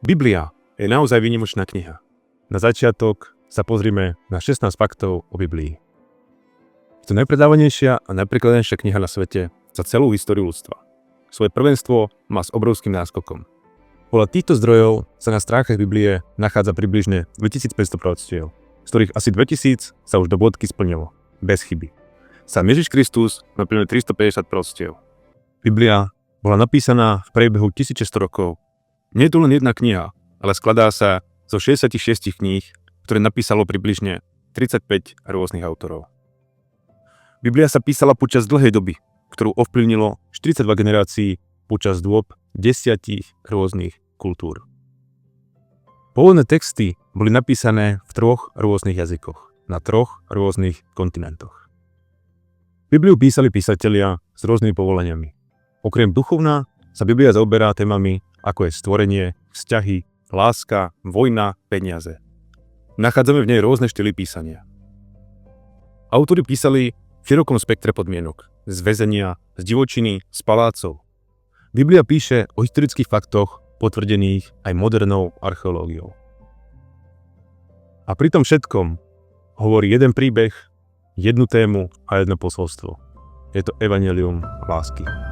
Biblia je naozaj výnimočná kniha. Na začiatok sa pozrime na 16 faktov o Biblii. Je to najpredávanejšia a najprekladanejšia kniha na svete za celú históriu ľudstva. Svoje prvenstvo má s obrovským náskokom. Podľa týchto zdrojov sa na stránkach Biblie nachádza približne 2500 proroctiev, z ktorých asi 2000 sa už do bodky splnilo, bez chyby. Sám Ježiš Kristus má približne 350 proroctiev. Biblia bola napísaná v priebehu 1600 rokov. Nie je to len jedna kniha, ale skladá sa zo 66 kníh, ktoré napísalo približne 35 rôznych autorov. Biblia sa písala počas dlhej doby, ktorú ovplyvnilo 42 generácií počas dôb 10 rôznych kultúr. Pôvodné texty boli napísané v 3 rôznych jazykoch, na 3 rôznych kontinentoch. Bibliu písali písatelia s rôznymi povolaniami. Okrem duchovná sa Biblia zaoberá témami, ako je stvorenie, vzťahy, láska, vojna, peniaze. Nachádzame v nej rôzne štýly písania. Autori písali v širokom spektre podmienok, z väzenia, z divočiny, z palácov. Biblia píše o historických faktoch, potvrdených aj modernou archeológiou. A pri tom všetkom hovorí jeden príbeh, jednu tému a jedno posolstvo. Je to evanjelium lásky.